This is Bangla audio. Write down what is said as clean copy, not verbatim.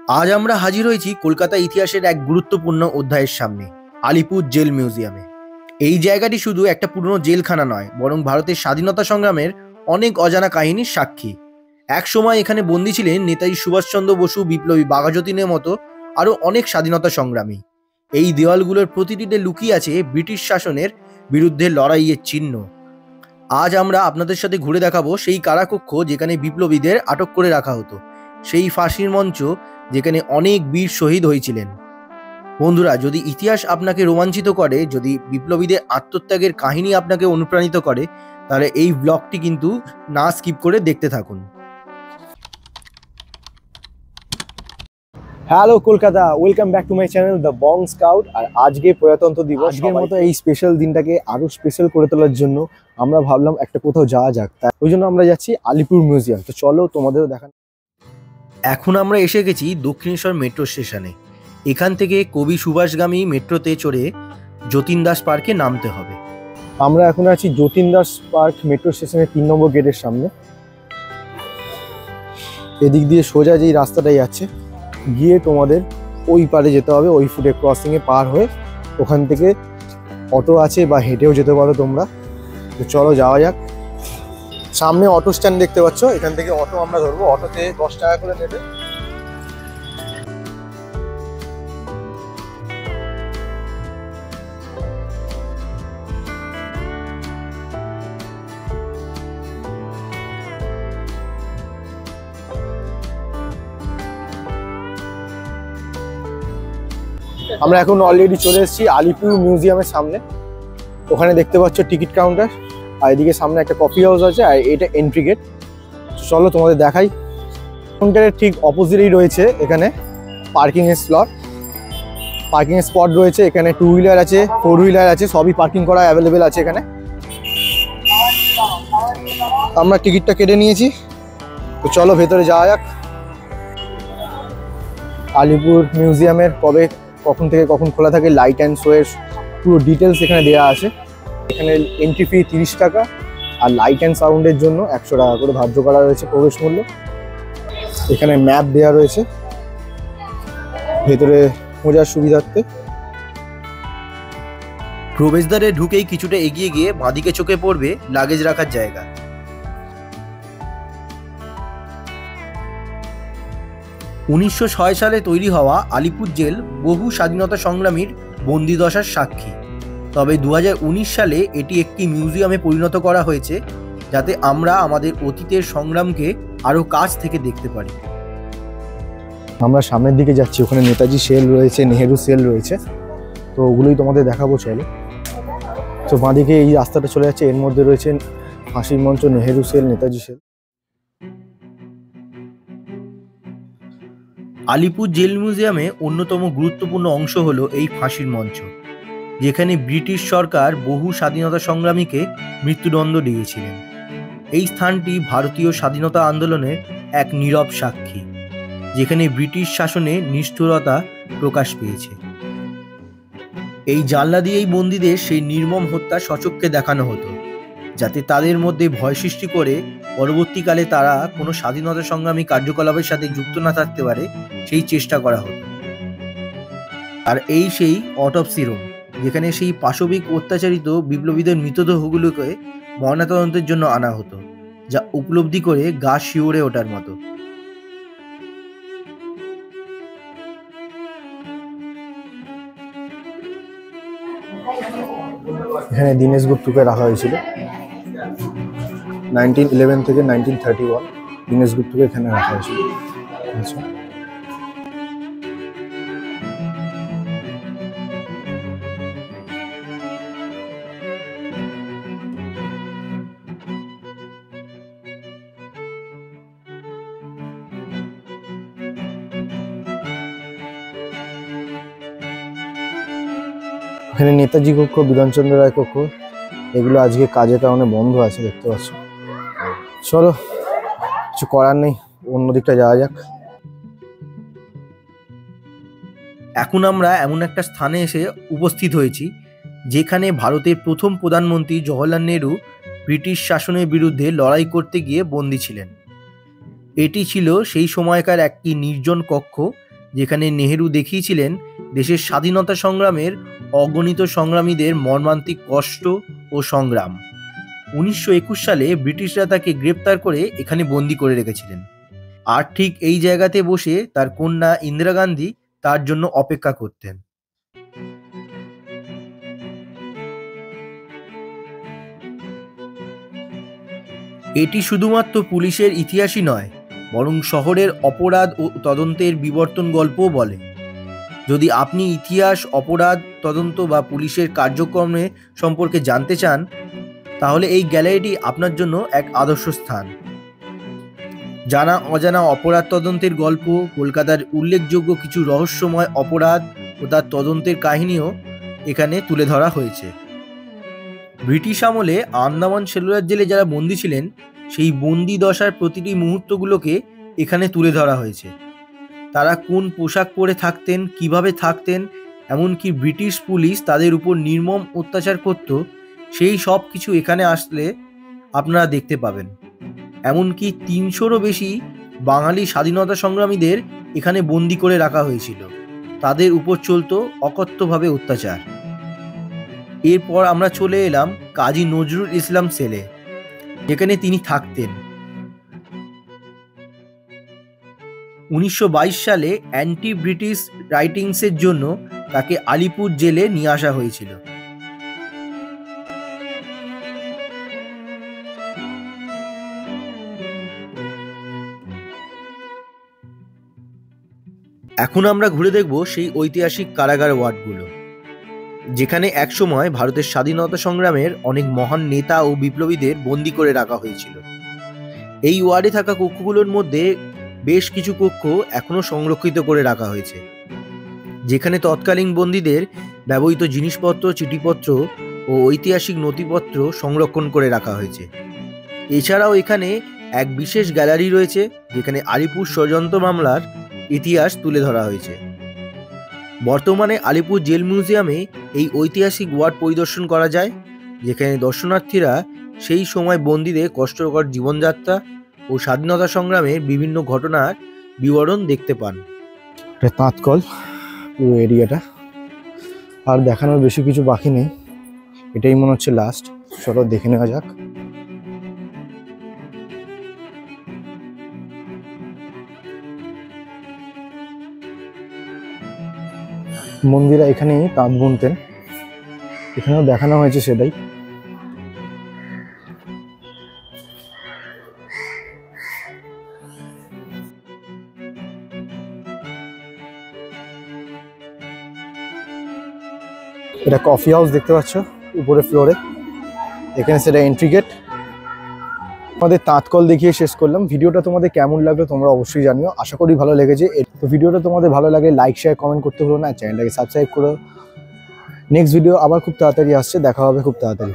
আজ আমরা হাজির হয়েছি কলকাতা ইতিহাসের এক গুরুত্বপূর্ণ অধ্যায়ের সামনে, আলিপুর জেল মিউজিয়ামে। এই জায়গাটি শুধু একটা পুরনো জেলখানা নয়, বরং ভারতের স্বাধীনতা সংগ্রামের অনেক অজানা কাহিনীর সাক্ষী। এক সময় এখানে বন্দী ছিলেন নেতাজি সুভাষচন্দ্র বসু, বিপ্লবী বাঘাযতীনের মতো আরও অনেক স্বাধীনতা সংগ্রামী। এই দেওয়ালগুলোর প্রতিটিতে লুকিয়ে আছে ব্রিটিশ শাসনের বিরুদ্ধে লড়াইয়ের চিহ্ন। আজ আমরা আপনাদের সাথে ঘুরে দেখাবো সেই কারাকক্ষ যেখানে বিপ্লবীদের আটক করে রাখা হতো, সেই ফাঁসির মঞ্চ যেখানে অনেক বীর শহীদ হয়েছিলেন। বন্ধুরা, যদি ইতিহাস আপনাকে রোমাঞ্চিত করে, যদি বিপ্লবীদের আত্মত্যাগের কাহিনী আপনাকে অনুপ্রাণিত করে, তাহলে এই ব্লগটি কিন্তু না স্কিপ করে দেখতে থাকুন। Hello Kolkata, welcome back to my channel the Bong Scout. আর আজকে প্রজাতন্ত্র দিবস, আজকের মতো এই স্পেশাল দিনটাকে আরো স্পেশাল করে তোলার জন্য আমরা ভাবলাম একটা কোথাও যাওয়া যাক। ওই জন্য আমরা যাচ্ছি আলিপুর মিউজিয়াম। তো চলো তোমাদেরও দেখান। এখন আমরা এসে গেছি দক্ষিণেশ্বর মেট্রো স্টেশনে। এখান থেকে কবি সুভাষগামী মেট্রোতে চড়ে যতীন দাস পার্কে নামতে হবে। আমরা এখন আছি যতীন দাস পার্ক মেট্রো স্টেশনের 3 নম্বর গেটের সামনে। এদিক দিয়ে সোজা যেই রাস্তাটা যাচ্ছে, গিয়ে তোমাদের ওই পারে যেতে হবে, ওই ফুটে ক্রসিংয়ে পার হয়ে ওখান থেকে অটো আছে বা হেঁটেও যেতে পারো তোমরা। তো চলো যাওয়া যাক। সামনে অটো স্ট্যান্ড দেখতে পাচ্ছ, এখান থেকে অটো আমরা ধরবো। অটোতে 10 টাকা করে নেবে। আমরা এখন অলরেডি চলে এসেছি আলিপুর মিউজিয়ামের সামনে। ওখানে দেখতে পাচ্ছ টিকিট কাউন্টার, আর এদিকে সামনে একটা কফি হাউস আছে, আর এটা এন্ট্রি গেট। চলো তোমাদের দেখাই। কাউন্টারের ঠিক অপোজিটেই রয়েছে এখানে পার্কিং এর স্লট, পার্কিং এর স্পট রয়েছে। এখানে 2 হুইলার আছে, 4 হুইলার আছে, সবই পার্কিং করা অ্যাভেলেবেল আছে এখানে। আমরা টিকিটটা কেটে নিয়েছি, তো চলো ভেতরে যাওয়া যাক। আলিপুর মিউজিয়ামের কখন থেকে কখন খোলা থাকে, লাইট অ্যান্ড শো এর পুরো ডিটেলস এখানে দেওয়া আছে। এখানে এন্ট্রি ফি 30 টাকা, আর লাইট অ্যান্ড সাউন্ডের জন্য 100 টাকা করে ধার্য করা রয়েছে প্রবেশ মূল্য। এখানে ম্যাপ দেওয়া রয়েছে ভেতরে খোঁজার সুবিধার্থে। প্রবেশদ্বারে ঢুকেই কিছুটা এগিয়ে গিয়ে বাঁদিকে চোখে পড়বে লাগেজ রাখার জায়গা। উনিশশো 6 সালে তৈরি হওয়া আলিপুর জেল বহু স্বাধীনতা সংগ্রামীর বন্দিদশার সাক্ষী। তবে 2019 সালে এটি একটি মিউজিয়ামে পরিণত করা হয়েছে, যাতে আমরা আমাদের অতীতের সংগ্রামকে আরও কাছ থেকে দেখতে পারি। আমরা সামনের দিকে যাচ্ছি, ওখানে নেতাজি সেল রয়েছে, নেহেরু সেল রয়েছে, তো ওগুলোই তোমাদের দেখাবো। চলো। তো বাঁদিকে এই রাস্তাটা চলে যাচ্ছে, এর মধ্যে রয়েছে ফাঁসির মঞ্চ, Nehru cell, Netaji cell. Alipur jail মিউজিয়ামে অন্যতম গুরুত্বপূর্ণ অংশ হলো এই ফাঁসির মঞ্চ, যেখানে ব্রিটিশ সরকার বহু স্বাধীনতা সংগ্রামীকে মৃত্যুদণ্ড দিয়েছিলেন। এই স্থানটি ভারতীয় স্বাধীনতা আন্দোলনের এক নীরব সাক্ষী, যেখানে ব্রিটিশ শাসনে নিষ্ঠুরতা প্রকাশ পেয়েছে। এই জানলা দিয়েই বন্দীদের সেই নির্মম হত্যা সচক্ষে দেখানো হতো, যাতে তাদের মধ্যে ভয় সৃষ্টি করে পরবর্তীকালে তারা কোনো স্বাধীনতা সংগ্রামী কার্যকলাপের সাথে যুক্ত না থাকতে পারে, সেই চেষ্টা করা হতো। আর এই সেই অটপসি রুম, যেখানে সেই পাশবিক অত্যাচারিত বিপ্লবীদের মৃতদেহগুলোকে ময়নাতদন্তের জন্য আনা হতো, যা উপলব্ধি করে গা শিউরে ওঠার মতো। এখানে দীনেশ গুপ্তকে রাখা হয়েছিল 1911 থেকে 1931। দীনেশ গুপ্তকে এখানে রাখা হয়েছিল। আচ্ছা, এখানে নেতাজি কক্ষ, বিধানচন্দ্র রায় কক্ষ, এগুলো আজকে কাজের কারণে বন্ধ আছে, দেখতে পাচ্ছ। চলো, কিছু করার নেই, অন্য দিকটা যাওয়া যাক। এখন আমরা এমন একটা স্থানে এসে উপস্থিত হয়েছি, যেখানে ভারতের প্রথম প্রধানমন্ত্রী জওহরলাল নেহরু ব্রিটিশ শাসনের বিরুদ্ধে লড়াই করতে গিয়ে বন্দী ছিলেন। এটি ছিল সেই সময়কার একটি নির্জন কক্ষ, যেখানে নেহেরু দেখিয়েছিলেন দেশের স্বাধীনতা সংগ্রামের অগণিত সংগ্রামীদের মর্মান্তিক কষ্ট ও সংগ্রাম। 1921 সালে ব্রিটিশরা তাকে গ্রেপ্তার করে এখানে বন্দি করে রেখেছিলেন, আর ঠিক এই জায়গাতে বসে তার কন্যা ইন্দিরা গান্ধী তার জন্য অপেক্ষা করতেন। এটি শুধুমাত্র পুলিশের ইতিহাসই নয়, বরং শহরের অপরাধ ও তদন্তের বিবর্তন গল্পও বলে। যদি আপনি ইতিহাস, অপরাধ তদন্ত বা পুলিশের কার্যক্রমে সম্পর্কে জানতে চান, তাহলে এই গ্যালারিটি আপনার জন্য এক আদর্শ স্থান। জানা অজানা অপরাধ তদন্তের গল্প, কলকাতার উল্লেখযোগ্য কিছু রহস্যময় অপরাধ ও তার তদন্তের কাহিনীও এখানে তুলে ধরা হয়েছে। ব্রিটিশ আমলে আন্দামান সেলুলার জেলে যারা বন্দী ছিলেন, সেই বন্দি দশার প্রতিটি মুহূর্তগুলোকে এখানে তুলে ধরা হয়েছে। তারা কোন পোশাক পরে থাকতেন, কিভাবে থাকতেন, এমনকি ব্রিটিশ পুলিশ তাদের উপর নির্মম অত্যাচার করত, সেই সব কিছু এখানে আসলে আপনারা দেখতে পাবেন। এমনকি 300রও বেশি বাঙালি স্বাধীনতা সংগ্রামীদের এখানে বন্দি করে রাখা হয়েছিল। তাদের উপর চলত অকথ্যভাবে অত্যাচার। এরপর আমরা চলে এলাম কাজী নজরুল ইসলাম সেলে, যেখানে তিনি থাকতেন। 1922 সালে অ্যান্টি ব্রিটিশ রাইটিংসের জন্য তাকে আলিপুর জেলে নিয়ে আসা হয়েছিল। এখন আমরা ঘুরে দেখব সেই ঐতিহাসিক কারাগার ওয়ার্ডগুলো, যেখানে একসময় ভারতের স্বাধীনতা সংগ্রামের অনেক মহান নেতা ও বিপ্লবীদের বন্দি করে রাখা হয়েছিল। এই ওয়ার্ডে থাকা কক্ষগুলোর মধ্যে বেশ কিছু কক্ষ এখনো সংরক্ষিত করে রাখা হয়েছে, যেখানে তৎকালীন বন্দীদের ব্যবহৃত জিনিসপত্র, চিঠিপত্র ও ঐতিহাসিক নথিপত্র সংরক্ষণ করে রাখা হয়েছে। এছাড়াও এখানে এক বিশেষ গ্যালারি রয়েছে, যেখানে আলিপুর ষড়যন্ত্র মামলার ইতিহাস তুলে ধরা হয়েছে। বর্তমানে আলিপুর জেল মিউজিয়ামে এই ঐতিহাসিক ওয়ার্ড পরিদর্শন করা যায়, যেখানে দর্শনার্থীরা সেই সময় বন্দীদের কষ্টকর জীবনযাত্রা ও স্বাধীনতা সংগ্রামের বিভিন্ন ঘটনার বিবরণ দেখতে পান। এটা তাঁতকল পুরো এরিয়াটা, আর দেখানোর বেশি কিছু বাকি নেই, এটাই মনে হচ্ছে লাস্ট। চলো দেখে নেওয়া যাক। মন্দিরা এখানেই তাঁত বুনতেন, এখানেও দেখানো হয়েছে সেটাই। এটা কফি হাউস দেখতে পাচ্ছ উপরে ফ্লোরে, এখানে সেটা এন্ট্রি গেট। আমাদের তাঁতকল দেখিয়ে শেষ করলাম। ভিডিওটা তোমাদের কেমন লাগলো তোমরা অবশ্যই জানিও, আশা করি ভালো লেগেছে। তো ভিডিওটা তোমাদের ভালো লাগে লাইক, শেয়ার, কমেন্ট করতে ভুলো না, চ্যানেলটাকে সাবস্ক্রাইব করো। নেক্সট ভিডিও আবার খুব তাড়াতাড়ি আসছে, দেখা হবে খুব তাড়াতাড়ি।